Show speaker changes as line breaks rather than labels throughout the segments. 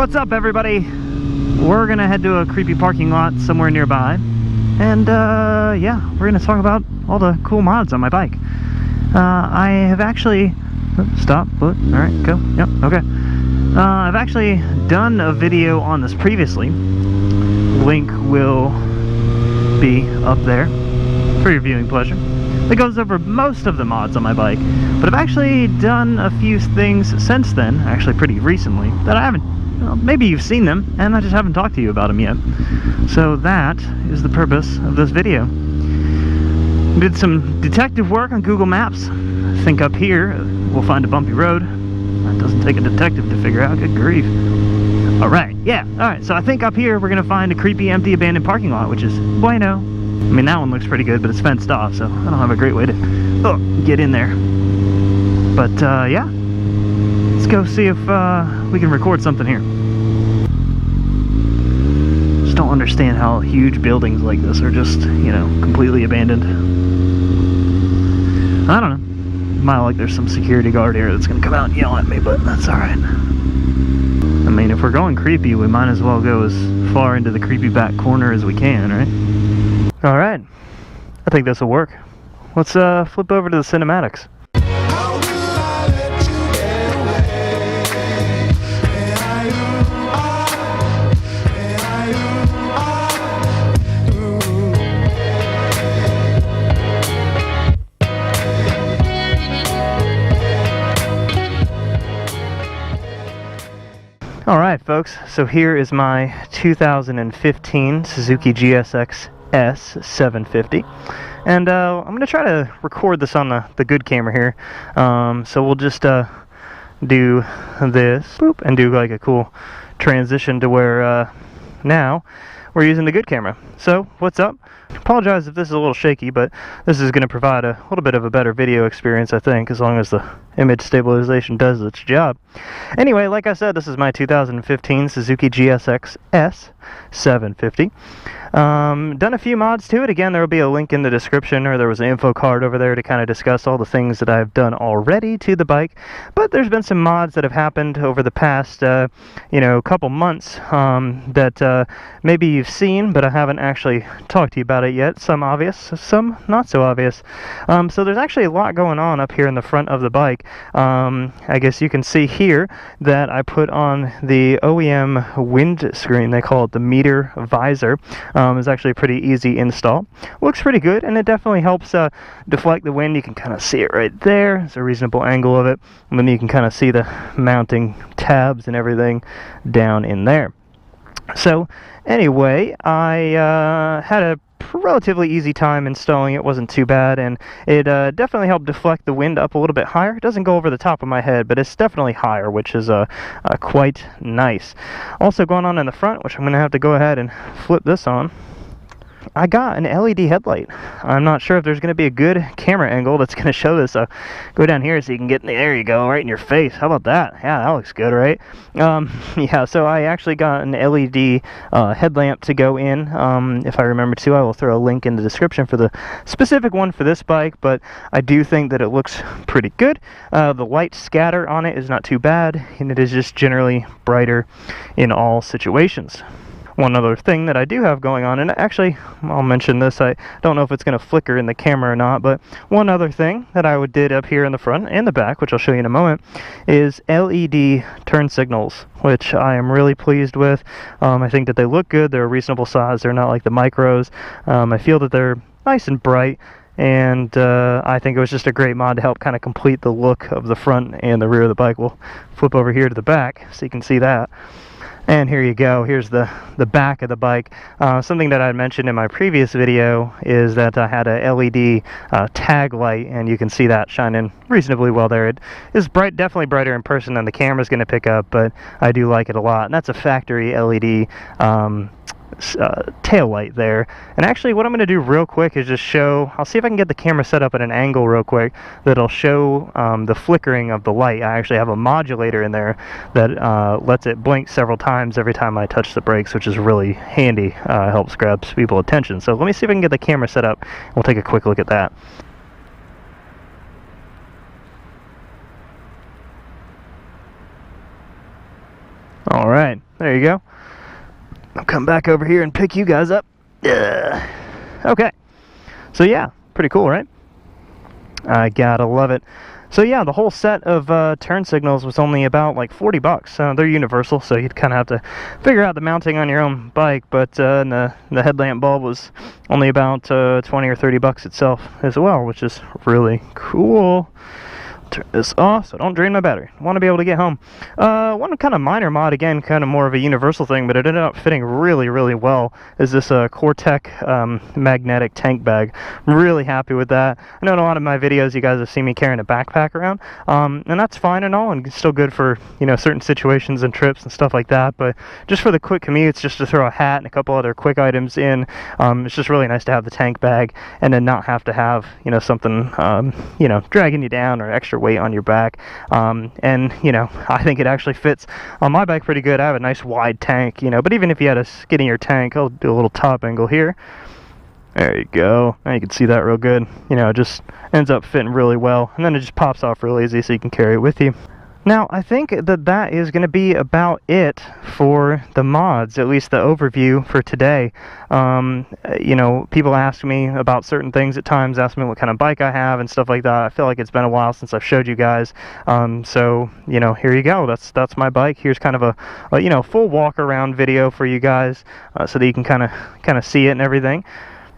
What's up, everybody? We're gonna head to a creepy parking lot somewhere nearby, and yeah, we're gonna talk about all the cool mods on my bike. I have actually stop. What? All right, go. Yep. Okay. I've actually done a video on this previously. Link will be up there for your viewing pleasure. It goes over most of the mods on my bike, but I've actually done a few things since then, actually pretty recently, that I haven't, well, maybe you've seen them, and I just haven't talked to you about them yet. So that is the purpose of this video. Did some detective work on Google Maps. I think up here we'll find a bumpy road. That doesn't take a detective to figure out, good grief. Alright, yeah, alright, so I think up here we're gonna find a creepy, empty, abandoned parking lot, which is bueno. I mean, that one looks pretty good, but it's fenced off, so I don't have a great way to get in there. But, yeah. Let's go see if we can record something here. Just don't understand how huge buildings like this are just, you know, completely abandoned. I don't know. Might like there's some security guard here that's gonna come out and yell at me, but that's alright. I mean, if we're going creepy, we might as well go as far into the creepy back corner as we can, right? Alright, I think this will work. Let's flip over to the cinematics. Alright folks, so here is my 2015 Suzuki GSX-S750, and I'm going to try to record this on the good camera here. So we'll just do this, boop, and do like a cool transition to where now we're using the good camera. So what's up? Apologize if this is a little shaky, but this is going to provide a little bit of a better video experience, I think, as long as the image stabilization does its job. Anyway, like I said, this is my 2015 Suzuki GSX-S750. Done a few mods to it. Again, there will be a link in the description, or there was an info card over there to kind of discuss all the things that I've done already to the bike. But there's been some mods that have happened over the past, you know, couple months that maybe you've seen, but I haven't actually talked to you about it yet. Some obvious, some not so obvious. So there's actually a lot going on up here in the front of the bike. I guess you can see here that I put on the OEM windscreen. They call it the meter visor. It's actually a pretty easy install. Looks pretty good, and it definitely helps deflect the wind. You can kind of see it right there. It's a reasonable angle of it, and then you can kind of see the mounting tabs and everything down in there. So anyway, I had a relatively easy time installing it. Wasn't too bad, and it definitely helped deflect the wind up a little bit higher. It doesn't go over the top of my head, but it's definitely higher, which is quite nice. Also going on in the front, which I'm going to have to go ahead and flip this on, I got an LED headlight. I'm not sure if there's going to be a good camera angle that's going to show this. So go down here so you can get, there you go, right in your face. How about that? Yeah, that looks good, right? Yeah, so I actually got an LED headlamp to go in. If I remember to, I will throw a link in the description for the specific one for this bike, but I do think that it looks pretty good. The light scatter on it is not too bad, and it is just generally brighter in all situations. One other thing that I do have going on, and actually I'll mention this, I don't know if it's going to flicker in the camera or not, but one other thing that I did up here in the front and the back, which I'll show you in a moment, is LED turn signals, which I am really pleased with. I think that they look good. They're a reasonable size. They're not like the micros. I feel that they're nice and bright, and I think it was just a great mod to help kind of complete the look of the front and the rear of the bike. We'll flip over here to the back so you can see that. And here you go, here's the back of the bike. Something that I mentioned in my previous video is that I had a LED tag light, and you can see that shining reasonably well there. It is bright, definitely brighter in person than the camera's going to pick up, but I do like it a lot. And that's a factory LED tail light there. And actually what I'm going to do real quick is just show, I'll see if I can get the camera set up at an angle real quick that'll show the flickering of the light. I actually have a modulator in there that lets it blink several times every time I touch the brakes, which is really handy. Helps grab people's attention. So let me see if I can get the camera set up. We'll take a quick look at that. Alright, There you go. I'll come back over here and pick you guys up. Okay. So yeah, pretty cool, right? I gotta love it. So yeah, the whole set of turn signals was only about like 40 bucks. They're universal, so you'd kind of have to figure out the mounting on your own bike, but the headlamp bulb was only about 20 or 30 bucks itself as well, which is really cool. Turn this off so I don't drain my battery. I want to be able to get home. One kind of minor mod, again, kind of more of a universal thing, but it ended up fitting really, really well, is this Cortec magnetic tank bag. I'm really happy with that. I know in a lot of my videos you guys have seen me carrying a backpack around, and that's fine and all, and still good for, you know, certain situations and trips and stuff like that, but just for the quick commutes, just to throw a hat and a couple other quick items in, it's just really nice to have the tank bag and then not have to have, you know, something, you know, dragging you down or extra weight on your back. And you know, I think it actually fits on my bike pretty good. I have a nice wide tank, you know, but even if you had a skinnier tank, I'll do a little top angle here. There you go. Now you can see that real good. You know, it just ends up fitting really well, and then it just pops off real easy so you can carry it with you. Now, I think that is going to be about it for the mods, at least the overview for today. You know, people ask me about certain things at times, ask me what kind of bike I have and stuff like that. I feel like it's been a while since I've showed you guys. So, you know, here you go. That's my bike. Here's kind of a you know, full walk around video for you guys, so that you can kind of see it and everything.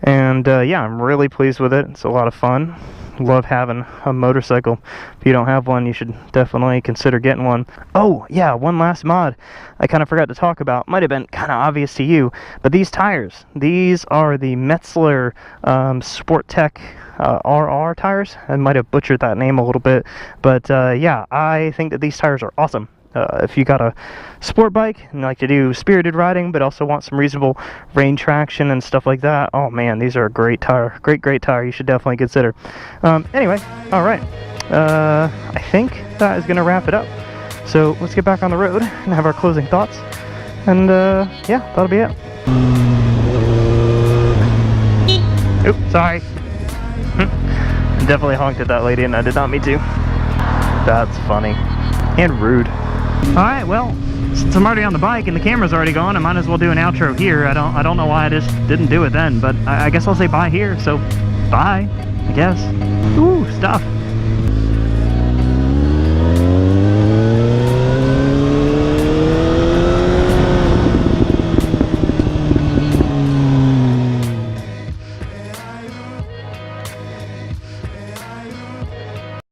And yeah, I'm really pleased with it. It's a lot of fun. Love having a motorcycle. If you don't have one, you should definitely consider getting one. Oh yeah, one last mod I kind of forgot to talk about. Might have been kind of obvious to you, but these tires. These are the Metzler Sport Tech RR tires. I might have butchered that name a little bit, but yeah, I think that these tires are awesome. If you got a sport bike and like to do spirited riding but also want some reasonable range traction and stuff like that, oh man, these are a great tire. Great tire. You should definitely consider. Anyway, alright. I think that is going to wrap it up. So let's get back on the road and have our closing thoughts. And yeah, that'll be it. Oops, sorry. Definitely honked at that lady and I did not mean to. That's funny. And rude. Alright, well, since I'm already on the bike and the camera's already gone, I might as well do an outro here. I don't know why I just didn't do it then, but I guess I'll say bye here, so bye, I guess. Ooh, stuff.